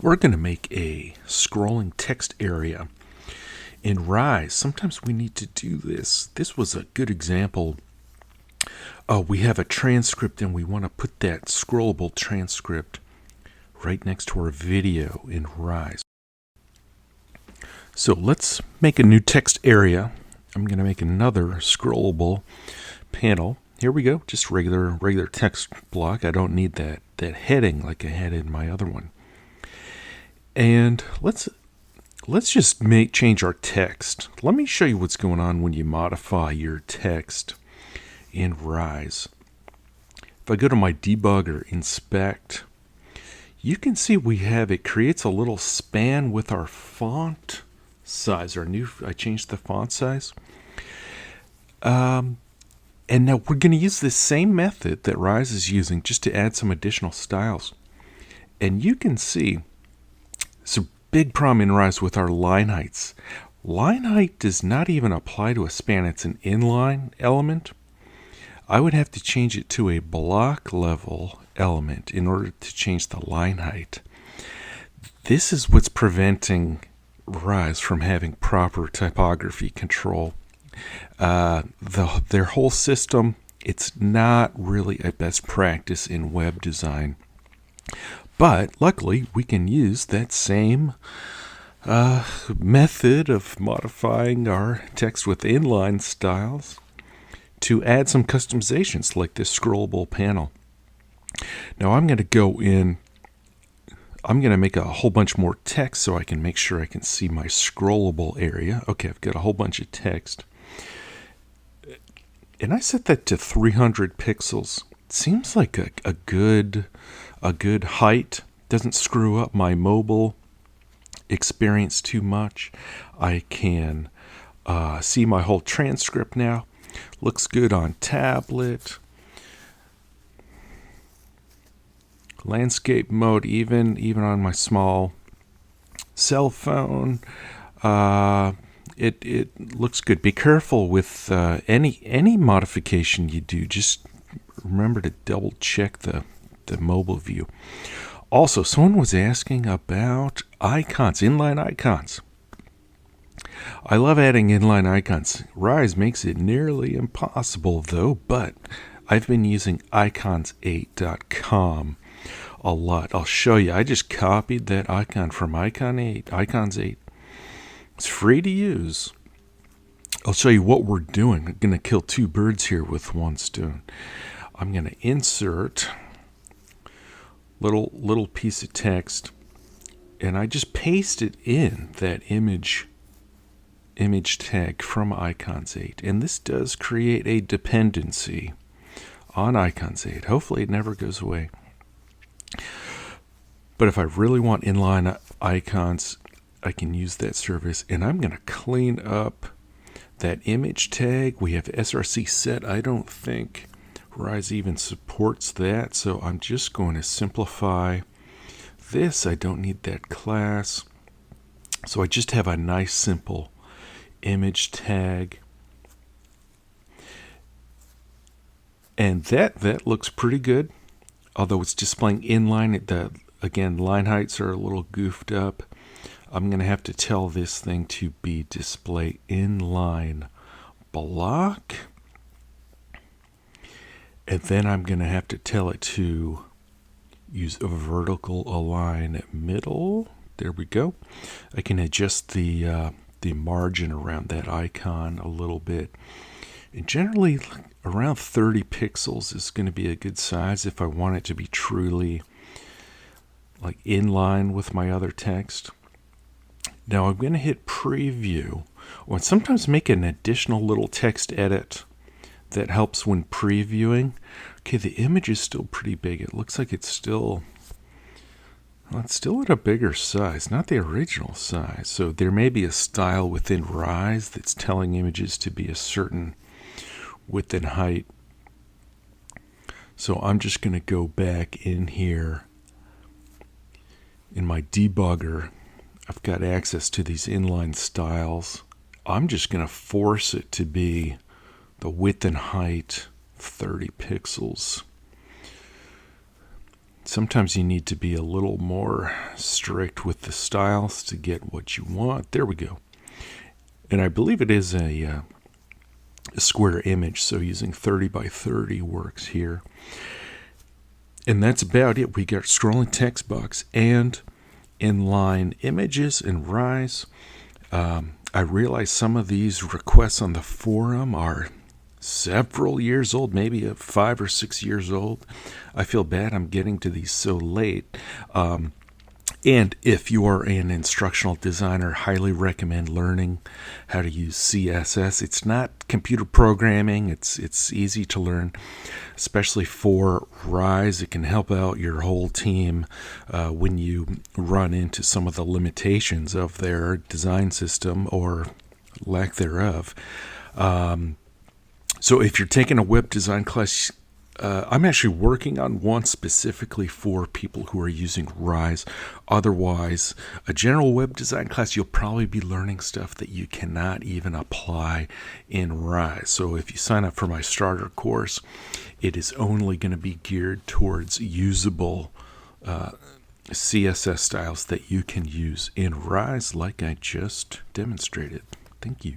We're going to make a scrolling text area in Rise. Sometimes we need to do this. This was a good example. We have a transcript and we want to put that scrollable transcript right next to our video in Rise. So let's make a new text area. I'm going to make another scrollable panel. Here we go, just regular text block. I don't need that heading like I had in my other one. And let's just change our text. Let me show you what's going on when you modify your text in Rise. If I go to my debugger, inspect, you can see it creates a little span with our font size. I changed the font size. And now we're going to use this same method that Rise is using just to add some additional styles. And you can see it's a big problem in Rise with our line heights. Line height does not even apply to a span. It's an inline element. I would have to change it to a block level element in order to change the line height. This is what's preventing Rise from having proper typography control. Their whole system, it's not really a best practice in web design. But luckily, we can use that same method of modifying our text with inline styles to add some customizations like this scrollable panel. Now I'm going to go in, I'm going to make a whole bunch more text so I can make sure I can see my scrollable area. Okay, I've got a whole bunch of text. And I set that to 300 pixels. It seems like a good height. Doesn't screw up my mobile experience too much. I can see my whole transcript now. Looks good on tablet. Landscape mode, even on my small cell phone. It looks good. Be careful with any modification you do. Just remember to double check the mobile view. Also, someone was asking about icons, inline icons. I love adding inline icons. Rise makes it nearly impossible though, but I've been using icons8.com a lot. I'll show you. I just copied that icon from Icons 8. It's free to use. I'll show you what we're doing. I'm going to kill two birds here with one stone. I'm going to insert little piece of text, and I just pasted in that image tag from Icons 8. And this does create a dependency on Icons 8. Hopefully it never goes away. But if I really want inline icons, I can use that service. And I'm going to clean up that image tag. We have src set. I don't think Rise even supports that. So I'm just going to simplify this. I don't need that class. So I just have a nice simple image tag. And that looks pretty good. Although it's displaying inline, again, line heights are a little goofed up. I'm going to have to tell this thing to be display inline block. And then I'm going to have to tell it to use a vertical align middle. There we go. I can adjust the margin around that icon a little bit. And generally, around 30 pixels is going to be a good size if I want it to be truly like in line with my other text. Now I'm going to hit preview. Or sometimes make an additional little text edit that helps when previewing. Okay, the image is still pretty big. It looks like it's still at a bigger size, not the original size. So there may be a style within Rise that's telling images to be a certain width and height. So I'm just going to go back in here in my debugger. I've got access to these inline styles. I'm just going to force it to be the width and height 30 pixels. Sometimes you need to be a little more strict with the styles to get what you want. There we go. And I believe it is a square image, so using 30 by 30 works here. And that's about it. We got scrolling text box and inline images and rise. I realize some of these requests on the forum are several years old, maybe 5 or 6 years old. I feel bad I'm getting to these so late. And if you are an instructional designer, highly recommend learning how to use CSS. It's not computer programming. It's easy to learn, especially for Rise. It can help out your whole team when you run into some of the limitations of their design system or lack thereof. So if you're taking a web design class, I'm actually working on one specifically for people who are using Rise. Otherwise, a general web design class, you'll probably be learning stuff that you cannot even apply in Rise. So if you sign up for my starter course, it is only going to be geared towards usable CSS styles that you can use in Rise like I just demonstrated. Thank you.